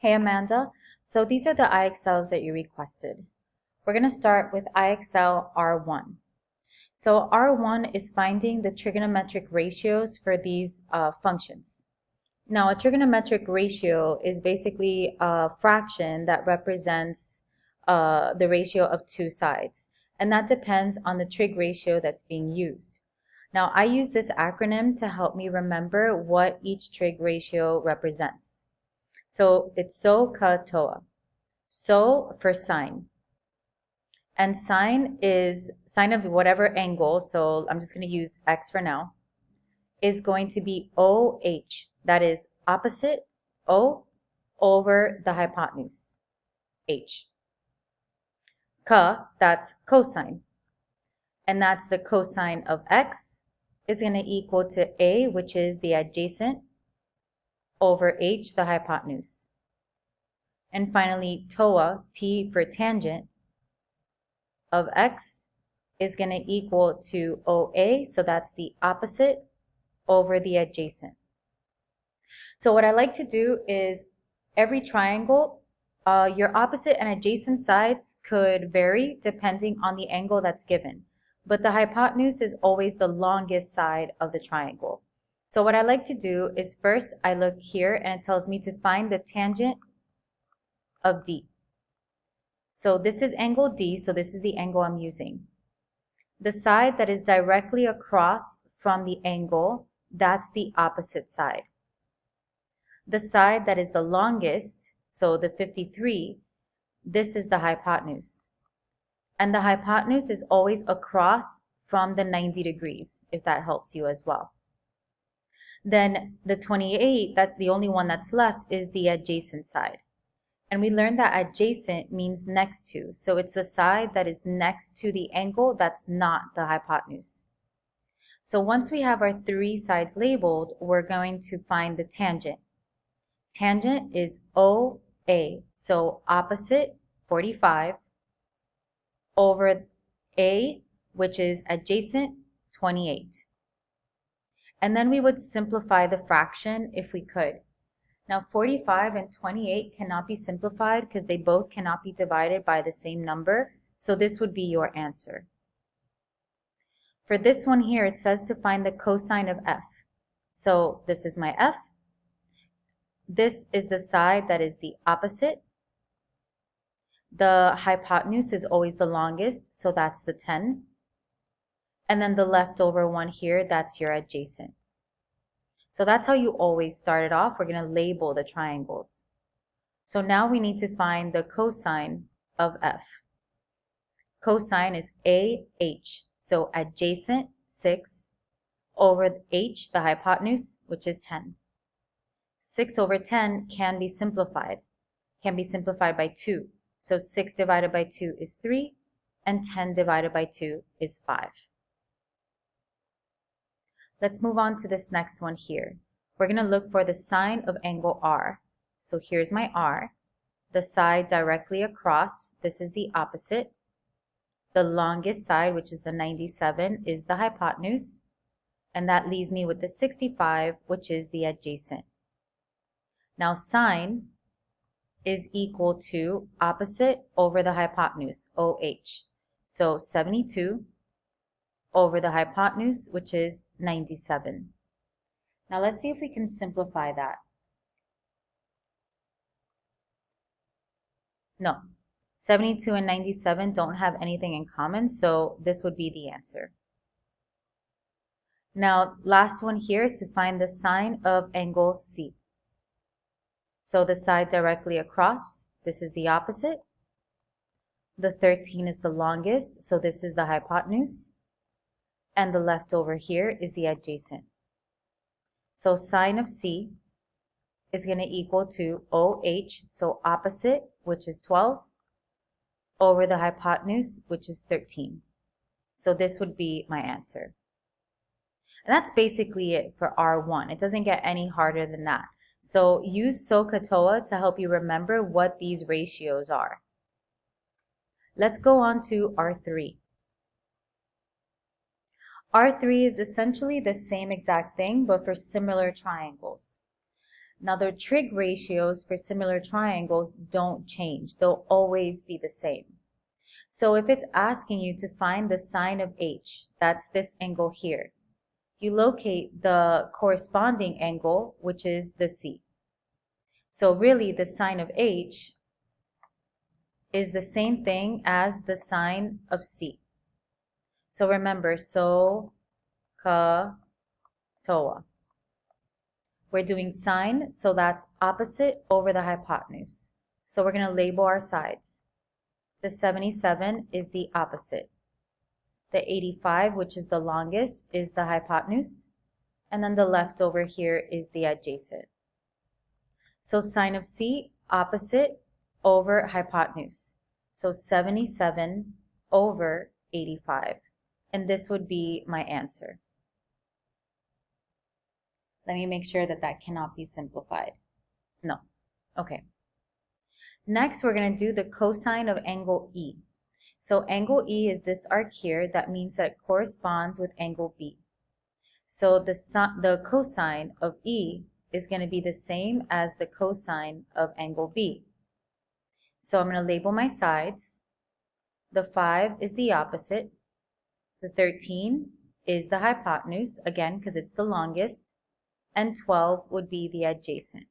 Hey Amanda, so these are the IXLs that you requested. We're going to start with Ixl R1. So R1 is finding the trigonometric ratios for these functions. Now a trigonometric ratio is basically a fraction that represents the ratio of two sides, and that depends on the trig ratio that's being used. Now I use this acronym to help me remember what each trig ratio represents. So it's so, ka, toa. So for sine. And sine is sine of whatever angle, so I'm just going to use x for now, is going to be OH. That is opposite O over the hypotenuse, H. Ka, that's cosine. And that's the cosine of x is going to equal to A, which is the adjacent, over H, the hypotenuse. And finally, TOA, T for tangent, of x is going to equal to OA, so that's the opposite over the adjacent. So what I like to do is every triangle, your opposite and adjacent sides could vary depending on the angle that's given, but the hypotenuse is always the longest side of the triangle. So what I like to do is first I look here and it tells me to find the tangent of D. So this is angle D, so this is the angle I'm using. The side that is directly across from the angle, that's the opposite side. The side that is the longest, so the 53, this is the hypotenuse. And the hypotenuse is always across from the 90 degrees, if that helps you as well. Then the 28, that's the only one that's left, is the adjacent side. And we learned that adjacent means next to, so it's the side that is next to the angle that's not the hypotenuse. So once we have our three sides labeled, we're going to find the tangent. Tangent is OA, so opposite 45, over A, which is adjacent 28. And then we would simplify the fraction if we could. Now 45 and 28 cannot be simplified because they both cannot be divided by the same number, so this would be your answer. For this one here, it says to find the cosine of f. So this is my f. This is the side that is the opposite. The hypotenuse is always the longest, so that's the 10. And then the leftover one here, that's your adjacent. So that's how you always start it off. We're going to label the triangles. So now we need to find the cosine of f. Cosine is AH, so adjacent 6 over h, the hypotenuse, which is 10. 6 over 10 can be simplified by 2. So 6 divided by 2 is 3, and 10 divided by 2 is 5. Let's move on to this next one here. We're going to look for the sine of angle R. So here's my R. The side directly across, this is the opposite. The longest side, which is the 97, is the hypotenuse. And that leaves me with the 65, which is the adjacent. Now sine is equal to opposite over the hypotenuse, OH. So 72 over the hypotenuse, which is 97. Now let's see if we can simplify that. No, 72 and 97 don't have anything in common, so this would be the answer. Now, last one here is to find the sine of angle C. So the side directly across, this is the opposite. The 13 is the longest, so this is the hypotenuse. And the leftover here is the adjacent. So sine of C is going to equal to OH, so opposite, which is 12, over the hypotenuse, which is 13. So this would be my answer. And that's basically it for R1. It doesn't get any harder than that. So use SOHCAHTOA to help you remember what these ratios are. Let's go on to R3. R3 is essentially the same exact thing, but for similar triangles. Now the trig ratios for similar triangles don't change. They'll always be the same. So if it's asking you to find the sine of h, that's this angle here, you locate the corresponding angle, which is the c. So really the sine of h is the same thing as the sine of c. So remember, so, ka, toa. We're doing sine, so that's opposite over the hypotenuse. So we're going to label our sides. The 77 is the opposite. The 85, which is the longest, is the hypotenuse. And then the leftover here is the adjacent. So sine of c, opposite over hypotenuse. So 77 over 85. And this would be my answer. Let me make sure that that cannot be simplified. No. Okay. Next, we're going to do the cosine of angle E. So angle E is this arc here. That means that it corresponds with angle B. So the cosine of E is going to be the same as the cosine of angle B. So I'm going to label my sides. The 5 is the opposite. The 13 is the hypotenuse, again, because it's the longest. And 12 would be the adjacent.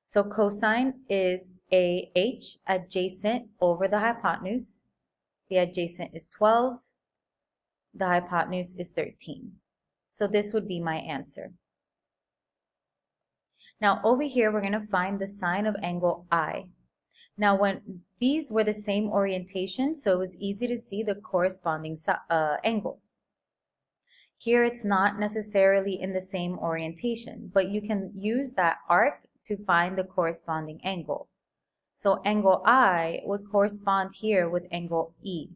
So cosine is AH, adjacent over the hypotenuse. The adjacent is 12. The hypotenuse is 13. So this would be my answer. Now over here, we're going to find the sine of angle I. Now when these were the same orientation, so it was easy to see the corresponding angles. Here it's not necessarily in the same orientation, but you can use that arc to find the corresponding angle. So angle I would correspond here with angle E.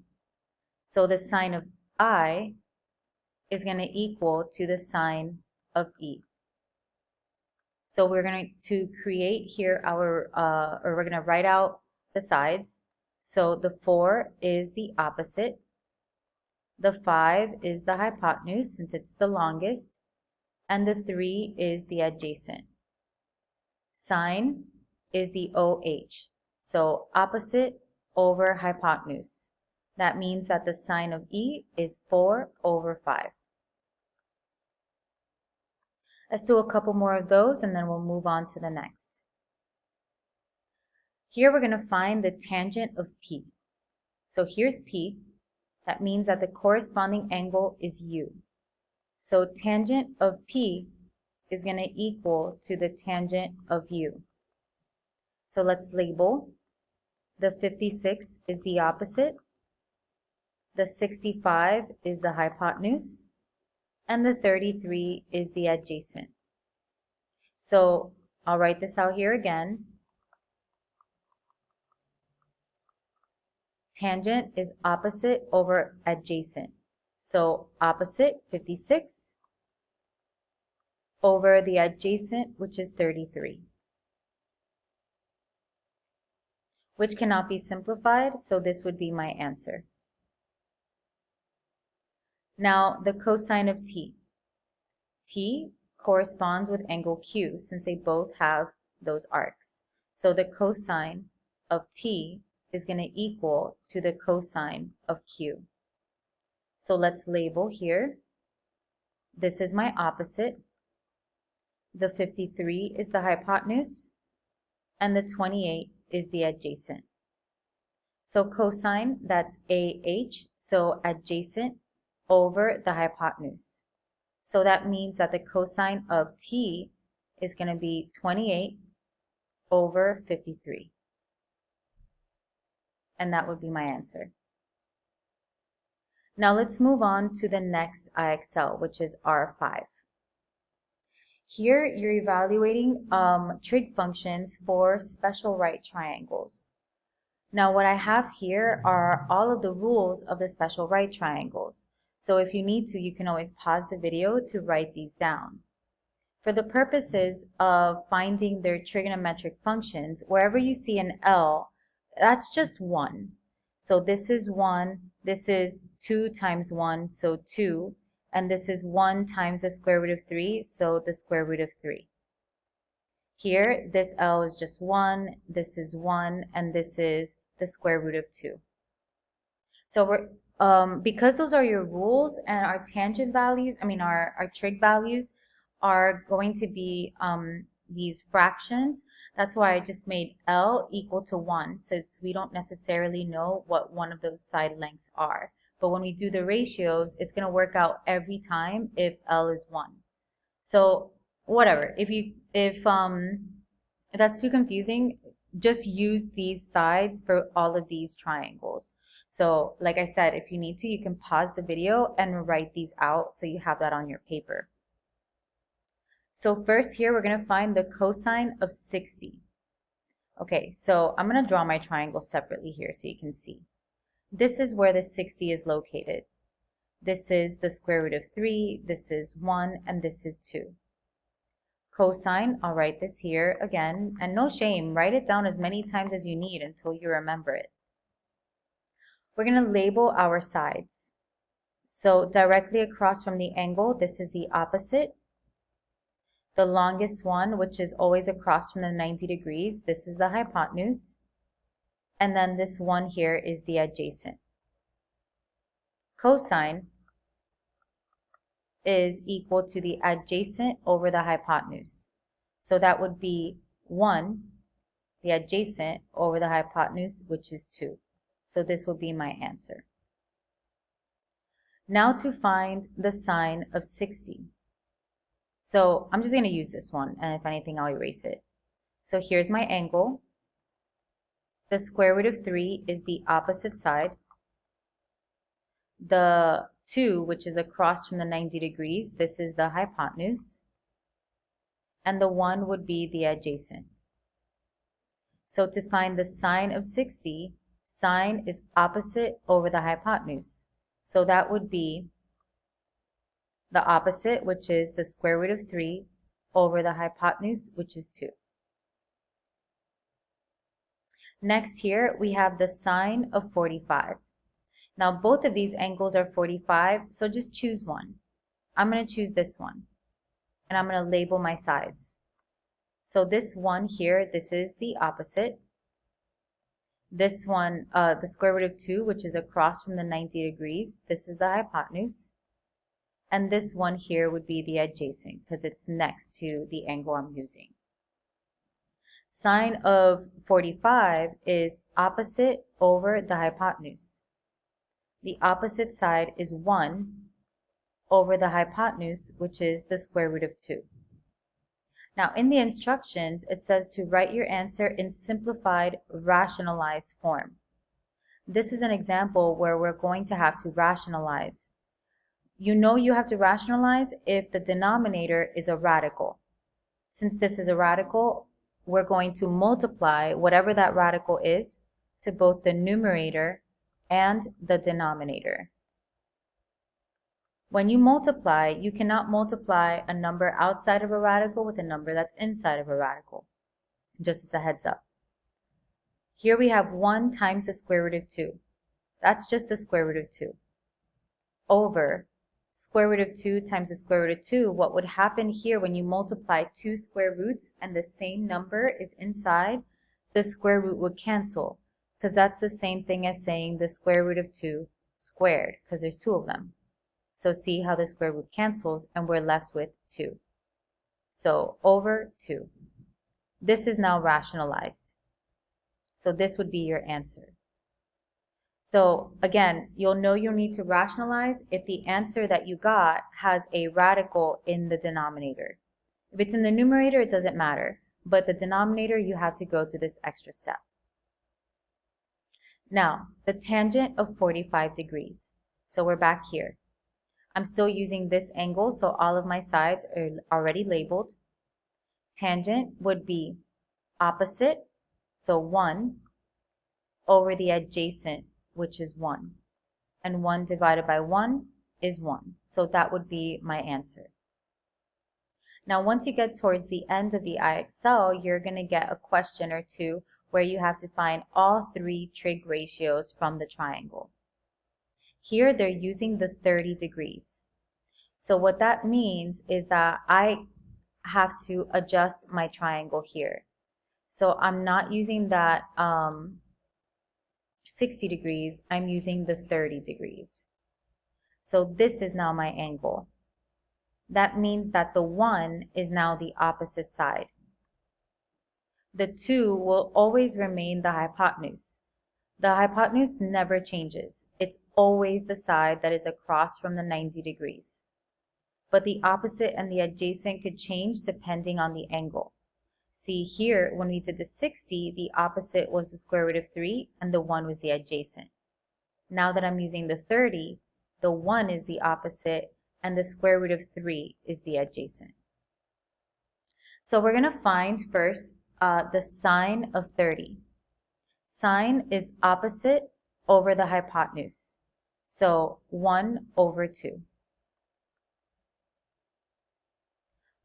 So the sine of I is going to equal to the sine of E. So we're going to create here our, or we're going to write out the sides. So the 4 is the opposite. The 5 is the hypotenuse, since it's the longest, and the 3 is the adjacent. Sine is the OH, so opposite over hypotenuse. That means that the sine of E is 4 over 5. Let's do a couple more of those, and then we'll move on to the next. Here we're going to find the tangent of P. So here's P. That means that the corresponding angle is U. So tangent of P is going to equal to the tangent of U. So let's label. The 56 is the opposite. The 65 is the hypotenuse. And the 33 is the adjacent. So I'll write this out here again. Tangent is opposite over adjacent. So opposite, 56, over the adjacent, which is 33. Which cannot be simplified, so this would be my answer. Now, the cosine of T. T corresponds with angle Q, since they both have those arcs. So the cosine of T is going to equal to the cosine of Q. So let's label here. This is my opposite. The 53 is the hypotenuse, and the 28 is the adjacent. So cosine, that's AH, so adjacent over the hypotenuse. So that means that the cosine of T is going to be 28 over 53. And that would be my answer. Now let's move on to the next IXL, which is R5. Here you're evaluating trig functions for special right triangles. Now what I have here are all of the rules of the special right triangles. So if you need to, you can always pause the video to write these down. For the purposes of finding their trigonometric functions, wherever you see an L, that's just 1. So this is 1, this is 2 times 1, so 2, and this is 1 times the square root of 3, so the square root of 3. Here, this L is just 1, this is 1, and this is the square root of 2. So because those are your rules and our tangent values, our trig values are going to be these fractions, that's why I just made L equal to 1, since we don't necessarily know what one of those side lengths are. But when we do the ratios, it's going to work out every time if L is 1. So whatever, if that's too confusing, just use these sides for all of these triangles. So like I said, if you need to, you can pause the video and write these out so you have that on your paper. So first here, we're going to find the cosine of 60. Okay, so I'm going to draw my triangle separately here so you can see. This is where the 60 is located. This is the square root of 3, this is 1, and this is 2. Cosine, I'll write this here again, and no shame, write it down as many times as you need until you remember it. We're going to label our sides. So directly across from the angle, this is the opposite. The longest one, which is always across from the 90 degrees, this is the hypotenuse. And then this one here is the adjacent. Cosine is equal to the adjacent over the hypotenuse. So that would be 1, the adjacent over the hypotenuse, which is 2. So this would be my answer. Now to find the sine of 60. So I'm just going to use this one, and if anything, I'll erase it. So here's my angle. The square root of 3 is the opposite side. The 2, which is across from the 90 degrees, this is the hypotenuse. And the 1 would be the adjacent. So to find the sine of 60, sine is opposite over the hypotenuse. So that would be the opposite, which is the square root of 3, over the hypotenuse, which is 2. Next here, we have the sine of 45. Now both of these angles are 45, so just choose one. I'm going to choose this one, and I'm going to label my sides. So this one here, this is the opposite. This one, the square root of 2, which is across from the 90 degrees, this is the hypotenuse. And this one here would be the adjacent, because it's next to the angle I'm using. Sine of 45 is opposite over the hypotenuse. The opposite side is 1 over the hypotenuse, which is the square root of 2. Now in the instructions, it says to write your answer in simplified, rationalized form. This is an example where we're going to have to rationalize. You know you have to rationalize if the denominator is a radical. Since this is a radical, we're going to multiply whatever that radical is to both the numerator and the denominator. When you multiply, you cannot multiply a number outside of a radical with a number that's inside of a radical. Just as a heads up. Here we have 1 times the square root of 2. That's just the square root of 2. Over square root of 2 times the square root of 2. What would happen here when you multiply 2 square roots and the same number is inside, the square root would cancel, because that's the same thing as saying the square root of 2 squared, because there's 2 of them. So see how the square root cancels, and we're left with 2. So over 2. This is now rationalized. So this would be your answer. So again, you'll know you'll need to rationalize if the answer that you got has a radical in the denominator. If it's in the numerator, it doesn't matter. But the denominator, you have to go through this extra step. Now, the tangent of 45 degrees. So we're back here. I'm still using this angle, so all of my sides are already labeled. Tangent would be opposite, so 1, over the adjacent, which is 1. And 1 divided by 1 is 1. So that would be my answer. Now, once you get towards the end of the Ixl, you're going to get a question or two where you have to find all 3 trig ratios from the triangle. Here, they're using the 30 degrees. So what that means is that I have to adjust my triangle here. So I'm not using that 60 degrees, I'm using the 30 degrees. So this is now my angle. That means that the 1 is now the opposite side. The 2 will always remain the hypotenuse. The hypotenuse never changes. It's always the side that is across from the 90 degrees. But the opposite and the adjacent could change depending on the angle. See here, when we did the 60, the opposite was the square root of 3 and the 1 was the adjacent. Now that I'm using the 30, the 1 is the opposite and the square root of 3 is the adjacent. So we're going to find first the sine of 30. Sine is opposite over the hypotenuse. So 1 over 2.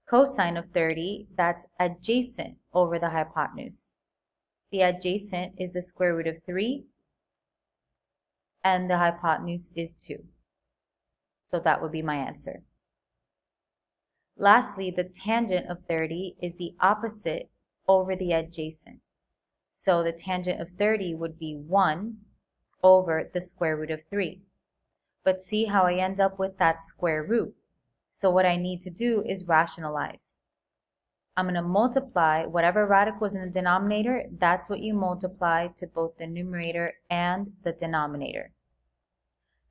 Cosine of 30, that's adjacent over the hypotenuse. The adjacent is the square root of 3, and the hypotenuse is 2. So that would be my answer. Lastly, the tangent of 30 is the opposite over the adjacent. So the tangent of 30 would be 1 over the square root of 3. But see how I end up with that square root. So what I need to do is rationalize. I'm going to multiply whatever radical is in the denominator, that's what you multiply to both the numerator and the denominator.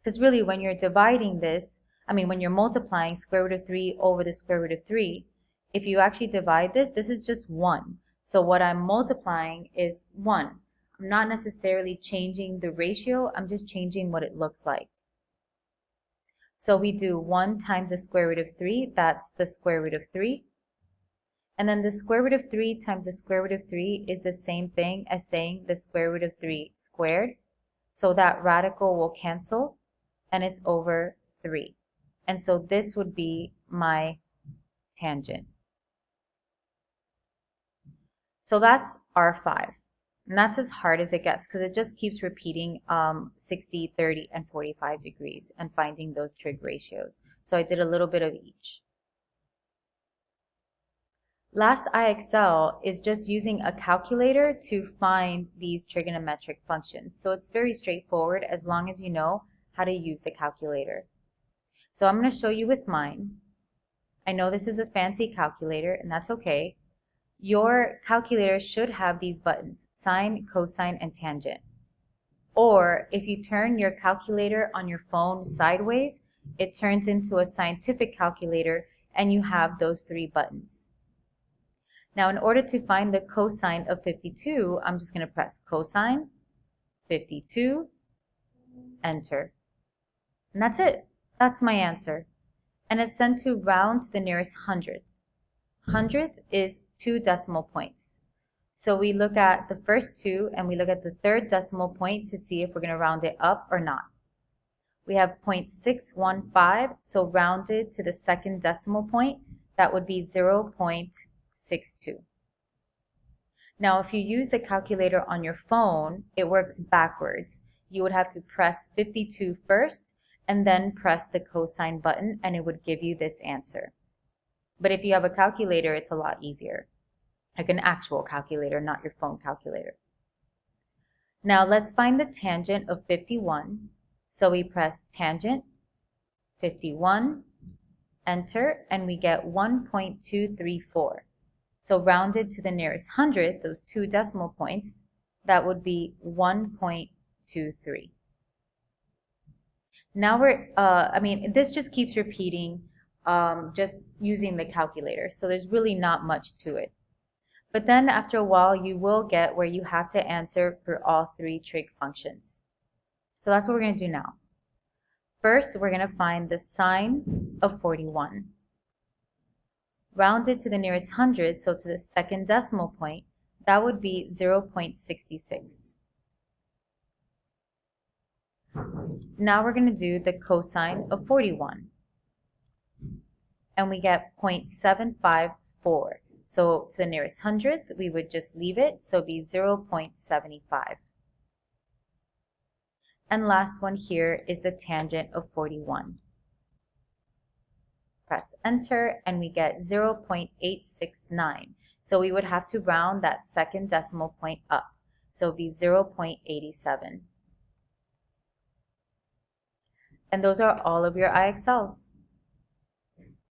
Because really when you're dividing this, when you're multiplying square root of 3 over the square root of 3, if you actually divide this, this is just 1. So what I'm multiplying is 1. I'm not necessarily changing the ratio, I'm just changing what it looks like. So we do 1 times the square root of 3, that's the square root of 3. And then the square root of 3 times the square root of 3 is the same thing as saying the square root of 3 squared. So that radical will cancel, and it's over 3. And so this would be my tangent. So that's R5. And that's as hard as it gets because it just keeps repeating 60, 30, and 45 degrees and finding those trig ratios. So I did a little bit of each. Last IXL is just using a calculator to find these trigonometric functions. So it's very straightforward as long as you know how to use the calculator. So I'm going to show you with mine. I know this is a fancy calculator, and that's okay. Your calculator should have these buttons, sine, cosine, and tangent. Or if you turn your calculator on your phone sideways, it turns into a scientific calculator and you have those 3 buttons. Now in order to find the cosine of 52, I'm just going to press cosine, 52, enter. And that's it. That's my answer. And it's sent to round to the nearest hundredth. Hundredth is 2 decimal points. So we look at the first 2 and we look at the 3rd decimal point to see if we're going to round it up or not. We have 0.615, so rounded to the 2nd decimal point, that would be 0.62. Now if you use the calculator on your phone, it works backwards. You would have to press 52 first and then press the cosine button and it would give you this answer. But if you have a calculator, it's a lot easier. Like an actual calculator, not your phone calculator. Now let's find the tangent of 51. So we press tangent, 51, enter, and we get 1.234. So rounded to the nearest hundredth, those 2 decimal points, that would be 1.23. Now this just keeps repeating just using the calculator. So there's really not much to it. But then after a while, you will get where you have to answer for all 3 trig functions. So that's what we're going to do now. First, we're going to find the sine of 41. Rounded to the nearest hundredth, so to the 2nd decimal point, that would be 0.66. Now we're going to do the cosine of 41. And we get 0.754. So to the nearest hundredth, we would just leave it, so it'd be 0.75. And last one here is the tangent of 41. press enter, and we get 0.869. So we would have to round that second decimal point up. So it would be 0.87. And those are all of your IXLs.